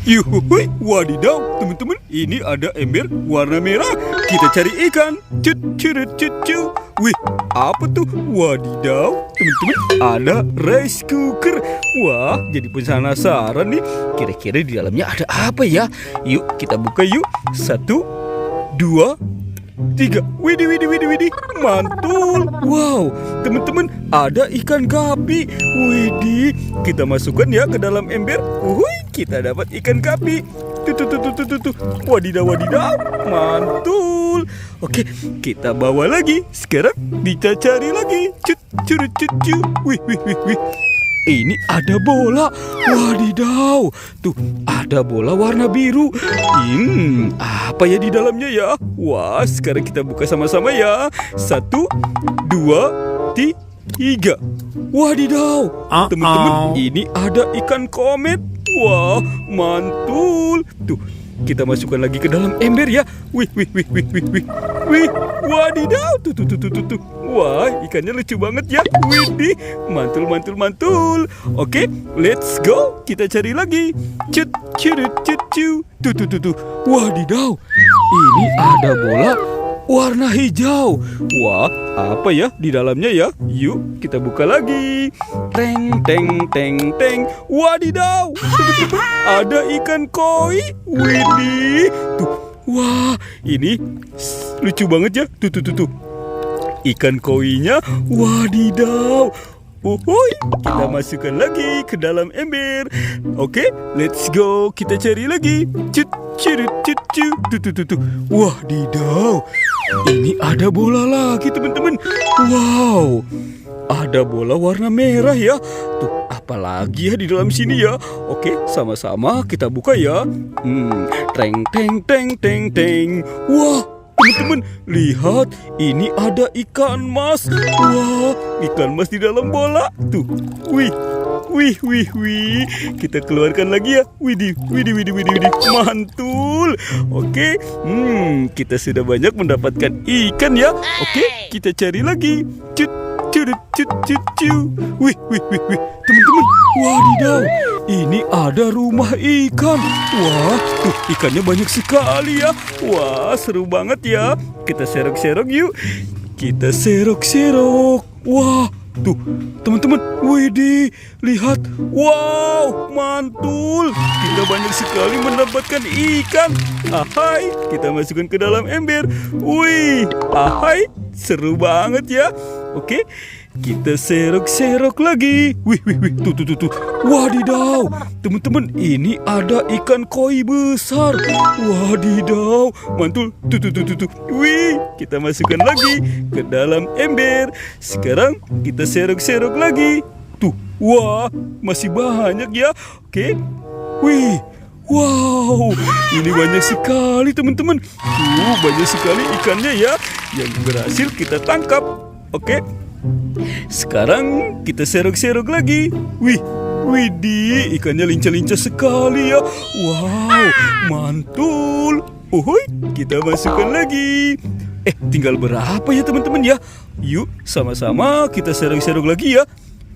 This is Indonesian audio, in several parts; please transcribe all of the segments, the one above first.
Yuhui, wadidaw, teman-teman, ini ada ember warna merah. Kita cari ikan. Cut, curut, cut, cut. Wih, apa tuh? Wadidaw, teman-teman, ada rice cooker. Wah, jadi penasaran nih. Kira-kira di dalamnya ada apa ya? Yuk, kita buka yuk. 1, 2, 3. Widih, widih, widih, widih. Mantul. Wow, teman-teman, ada ikan gapi. Widih, kita masukkan ya ke dalam ember. Kita dapat ikan gapi. Tuh. Wadidaw, wadidaw. Mantul. Oke, kita bawa lagi. Sekarang kita cari lagi. Curut. Wih. Ini ada bola. Wadidaw. Tuh, ada bola warna biru. Apa ya di dalamnya ya? Wah, sekarang kita buka sama-sama ya. 1, 2, 3. Wadidaw. Teman-teman, ini ada ikan komet. Wah, mantul. Tuh, kita masukkan lagi ke dalam ember ya. Wih. Wadidaw. Tuh. Wah, ikannya lucu banget ya. Widih, mantul. Oke, let's go. Kita cari lagi. Curut. Tuh. Wadidaw. Ini ada bola warna hijau. Wah, apa ya di dalamnya ya? Yuk, kita buka lagi. Teng. Wadidaw. Teman-teman, ada ikan koi. Widih. Tuh. Wah, ini lucu banget ya. Tuh. Ikan koinya. Wadidaw. Kita masukkan lagi ke dalam ember. Oke, let's go. Kita cari lagi. Curut. Tuh. Wadidaw. Ini ada bola lagi, teman-teman. Wow. Ada bola warna merah ya. Tuh, apalagi ya di dalam sini ya. Oke, sama-sama kita buka ya. Teng. Wah, teman-teman, lihat, ini ada ikan mas. Wah, ikan mas di dalam bola. Tuh, wih. Kita keluarkan lagi ya. Widih. Mantul. Oke, kita sudah banyak mendapatkan ikan ya. Oke, kita cari lagi. Curut. Wih. Teman-teman, wadidaw. Ini ada rumah ikan. Wah, tuh ikannya banyak sekali ya. Wah, seru banget ya. Kita serok-serok yuk. Kita serok-serok. Wah, tuh teman-teman, widih, lihat. Wow, mantul. Kita banyak sekali mendapatkan ikan. Ahai, kita masukkan ke dalam ember. Wih, ahai, seru banget ya. Oke, kita serok-serok lagi. Wih. Tuh. Wadidaw. Teman-teman, ini ada ikan koi besar. Wadidaw. Mantul. Tuh. Wih, kita masukkan lagi ke dalam ember. Sekarang kita serok-serok lagi. Tuh. Wah, masih banyak ya. Oke. Wih. Wow, ini banyak sekali teman-teman. Banyak sekali ikannya ya yang berhasil kita tangkap. Oke, sekarang kita serok-serok lagi. Widih, ikannya lincah-lincah sekali ya. Wow, mantul. Kita masukkan lagi. Tinggal berapa ya teman-teman ya? Yuk, sama-sama kita serok-serok lagi ya.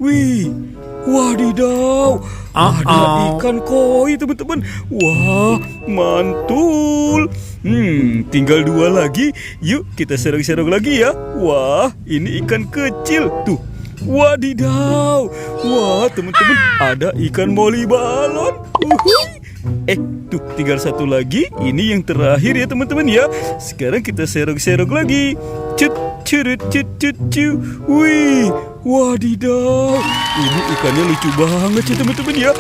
Wih, wadidaw, ada ikan koi teman-teman. Wah, mantul. Tinggal 2 lagi. Yuk kita serok-serok lagi ya. Wah, ini ikan kecil. Tuh, wadidaw. Wah, teman-teman, ada ikan moli balon. Tuh tinggal 1 lagi. Ini yang terakhir ya teman-teman ya. Sekarang kita serok-serok lagi. Curut. Wih, wadidaw. Ini ikannya lucu banget ya teman-teman ya.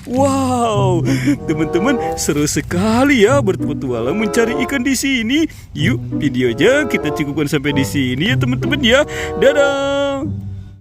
Wow, teman-teman, seru sekali ya berpetualang mencari ikan di sini. Yuk, videonya kita cukupkan sampai di sini ya teman-teman ya. Dadah.